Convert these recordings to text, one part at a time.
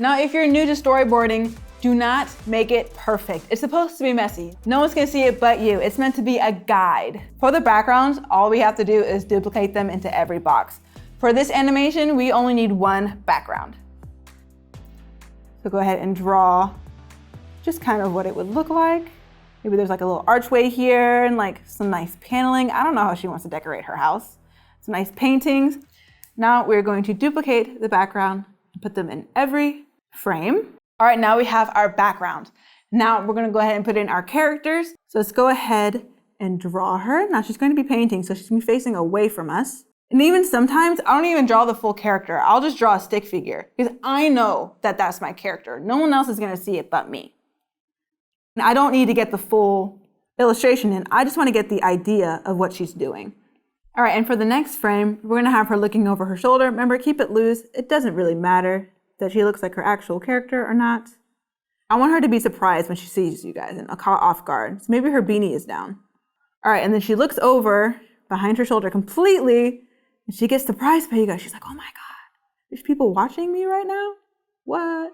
Now, if you're new to storyboarding, do not make it perfect. It's supposed to be messy. No one's gonna see it but you. It's meant to be a guide. For the backgrounds, all we have to do is duplicate them into every box. For this animation, we only need one background. So go ahead and draw just kind of what it would look like. Maybe there's like a little archway here and like some nice paneling. I don't know how she wants to decorate her house. Some nice paintings. Now we're going to duplicate the background and put them in every frame. All right, now we have our background. Now we're gonna go ahead and put in our characters. So let's go ahead and draw her. Now she's going to be painting, so she's gonna be facing away from us. And even sometimes, I don't even draw the full character. I'll just draw a stick figure because I know that that's my character. No one else is gonna see it but me. And I don't need to get the full illustration in. I just wanna get the idea of what she's doing. All right, and for the next frame, we're gonna have her looking over her shoulder. Remember, keep it loose. It doesn't really matter that she looks like her actual character or not. I want her to be surprised when she sees you guys and caught off guard. So maybe her beanie is down. All right, and then she looks over behind her shoulder completely and she gets surprised by you guys. She's like, oh my God, there's people watching me right now? What?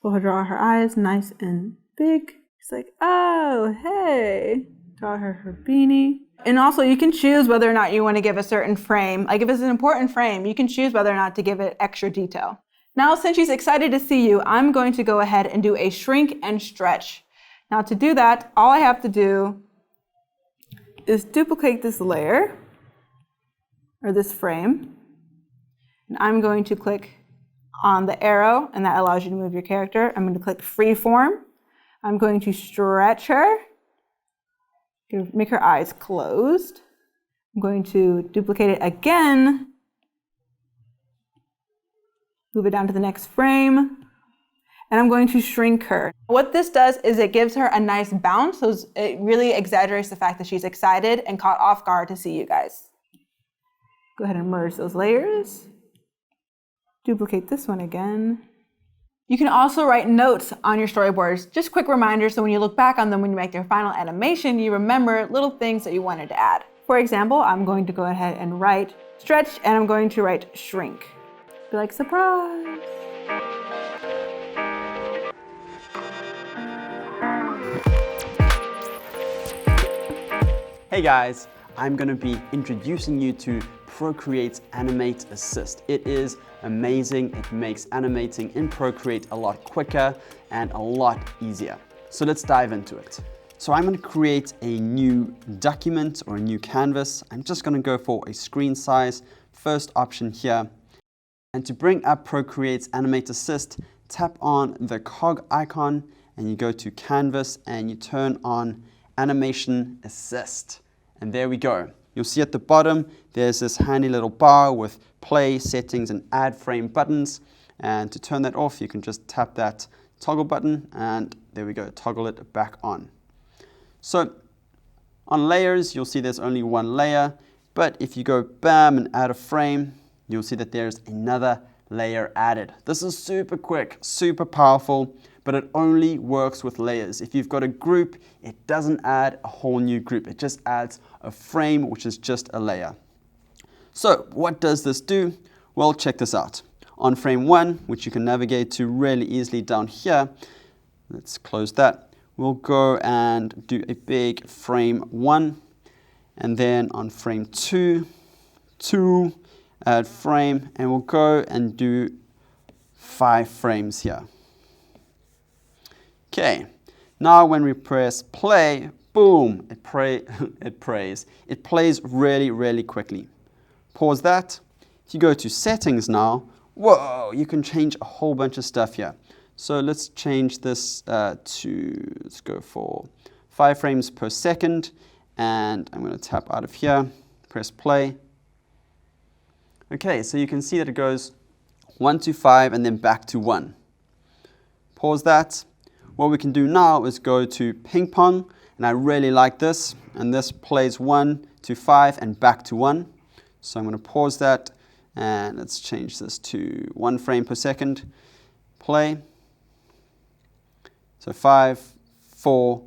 We'll draw her eyes nice and big. She's like, oh, hey. Draw her beanie. And also you can choose whether or not you want to give a certain frame. Like if it's an important frame, you can choose whether or not to give it extra detail. Now, since she's excited to see you, I'm going to go ahead and do a shrink and stretch. Now to do that, all I have to do is duplicate this layer or this frame. And I'm going to click on the arrow and that allows you to move your character. I'm going to click freeform. I'm going to stretch her. Make her eyes closed. I'm going to duplicate it again. Move it down to the next frame. And I'm going to shrink her. What this does is it gives her a nice bounce. So it really exaggerates the fact that she's excited and caught off guard to see you guys. Go ahead and merge those layers. Duplicate this one again. You can also write notes on your storyboards, just quick reminders so when you look back on them when you make your final animation, you remember little things that you wanted to add. For example, I'm going to go ahead and write stretch and I'm going to write shrink. Be like, surprise! Hey guys, I'm going to be introducing you to Procreate's Animate Assist. It is amazing. It makes animating in Procreate a lot quicker and a lot easier. So let's dive into it. So I'm going to create a new document or a new canvas. I'm just going to go for a screen size, first option here. And to bring up Procreate's Animate Assist, tap on the cog icon and you go to Canvas and you turn on Animation Assist. And there we go. You'll see at the bottom, there's this handy little bar with play, settings, and add frame buttons. And to turn that off, you can just tap that toggle button and there we go, toggle it back on. So on layers, you'll see there's only one layer, but if you go bam and add a frame, you'll see that there's another layer added. This is super quick, super powerful, but it only works with layers. If you've got a group, it doesn't add a whole new group. It just adds a frame, which is just a layer. So what does this do? Well, check this out. On frame 1, which you can navigate to really easily down here, let's close that. We'll go and do a big frame 1. And then on frame 2, add frame, and we'll go and do 5 frames here. Okay, now when we press play, boom, it plays. It plays really, really quickly. Pause that. If you go to settings now, whoa, you can change a whole bunch of stuff here. So let's change this let's go for 5 frames per second, and I'm going to tap out of here, press play. Okay, so you can see that it goes 1 to 5 and then back to 1. Pause that. What we can do now is go to ping pong, and I really like this, and this plays 1 to 5 and back to 1. So I'm going to pause that, and let's change this to 1 frame per second. Play. So 5, 4,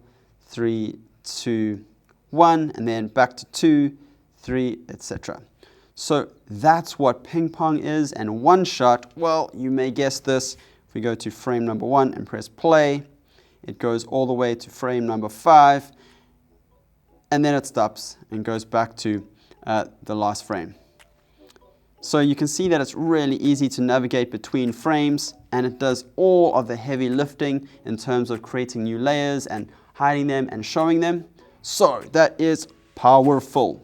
3, 2, 1, and then back to 2, 3, etc. So that's what ping pong is, and one shot, well, you may guess this, If we go to frame number 1 and press play, it goes all the way to frame number 5, and then it stops and goes back to the last frame. So you can see that it's really easy to navigate between frames, and it does all of the heavy lifting in terms of creating new layers and hiding them and showing them. So that is powerful.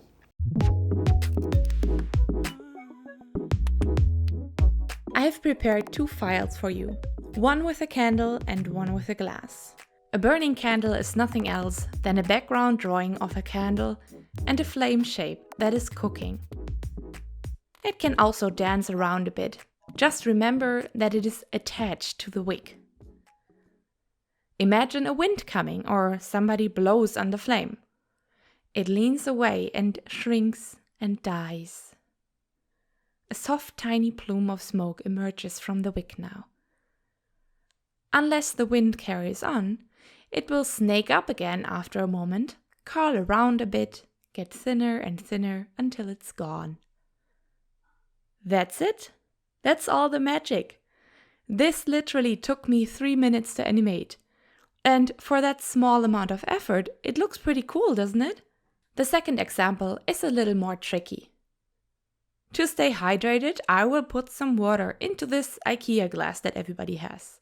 I have prepared 2 files for you, one with a candle and one with a glass. A burning candle is nothing else than a background drawing of a candle and a flame shape that is cooking. It can also dance around a bit. Just remember that it is attached to the wick. Imagine a wind coming or somebody blows on the flame. It leans away and shrinks and dies. A soft tiny plume of smoke emerges from the wick now. Unless the wind carries on, it will snake up again after a moment, curl around a bit, get thinner and thinner until it's gone. That's it. That's all the magic. This literally took me 3 minutes to animate. And for that small amount of effort, it looks pretty cool, doesn't it? The second example is a little more tricky. To stay hydrated, I will put some water into this IKEA glass that everybody has.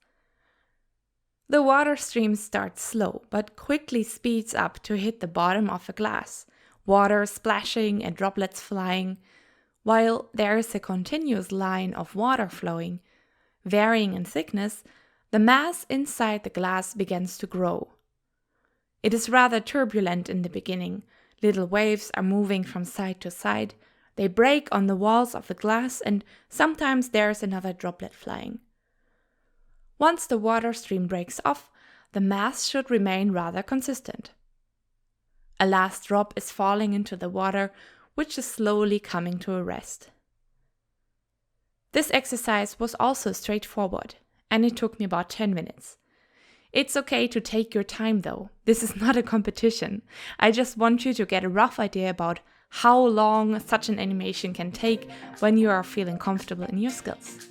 The water stream starts slow, but quickly speeds up to hit the bottom of the glass, water splashing and droplets flying, while there is a continuous line of water flowing, varying in thickness. The mass inside the glass begins to grow. It is rather turbulent in the beginning. Little waves are moving from side to side. They break on the walls of the glass, and sometimes there's another droplet flying. Once the water stream breaks off, the mass should remain rather consistent. A last drop is falling into the water, which is slowly coming to a rest. This exercise was also straightforward, and it took me about 10 minutes. It's okay to take your time though. This is not a competition. I just want you to get a rough idea about how long such an animation can take when you are feeling comfortable in your skills.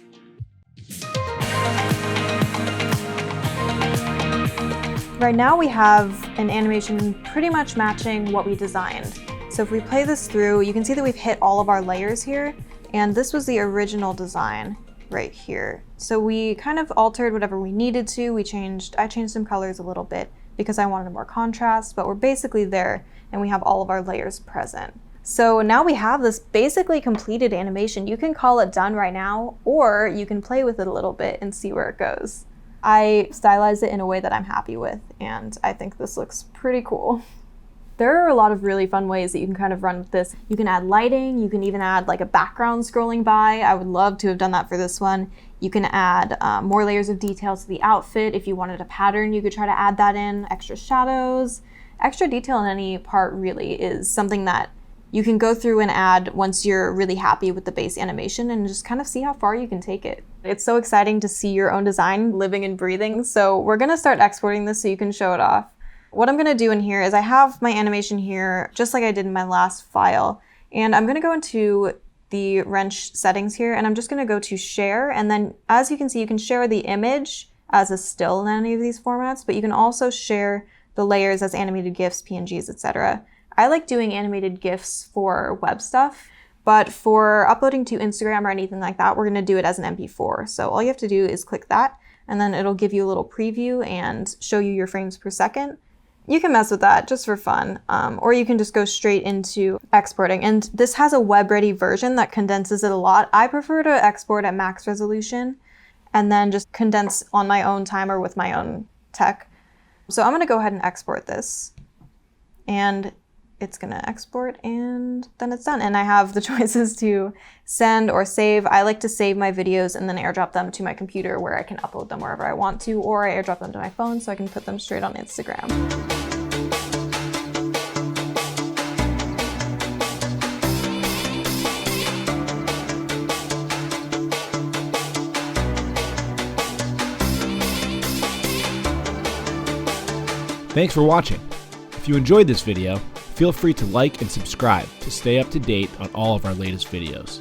Right now we have an animation pretty much matching what we designed. So if we play this through, you can see that we've hit all of our layers here, and this was the original design right here. So we kind of altered whatever we needed to. I changed some colors a little bit because I wanted more contrast, but we're basically there and we have all of our layers present. So now we have this basically completed animation. You can call it done right now, or you can play with it a little bit and see where it goes. I stylized it in a way that I'm happy with, and I think this looks pretty cool. There are a lot of really fun ways that you can kind of run with this. You can add lighting, you can even add like a background scrolling by. I would love to have done that for this one. You can add more layers of detail to the outfit. If you wanted a pattern, you could try to add that in. Extra shadows, extra detail in any part really is something that you can go through and add once you're really happy with the base animation and just kind of see how far you can take it. It's so exciting to see your own design living and breathing. So we're gonna start exporting this so you can show it off. What I'm gonna do in here is I have my animation here, just like I did in my last file. And I'm gonna go into the wrench settings here, and I'm just gonna go to share. And then as you can see, you can share the image as a still in any of these formats, but you can also share the layers as animated GIFs, PNGs, etc. I like doing animated GIFs for web stuff, but for uploading to Instagram or anything like that, we're gonna do it as an MP4. So all you have to do is click that, and then it'll give you a little preview and show you your frames per second. You can mess with that just for fun, or you can just go straight into exporting. And this has a web-ready version that condenses it a lot. I prefer to export at max resolution and then just condense on my own timer with my own tech. So I'm gonna go ahead and export this, and it's gonna export, and then it's done. And I have the choices to send or save. I like to save my videos and then airdrop them to my computer where I can upload them wherever I want to, or I airdrop them to my phone so I can put them straight on Instagram. Thanks for watching. If you enjoyed this video, feel free to like and subscribe to stay up to date on all of our latest videos.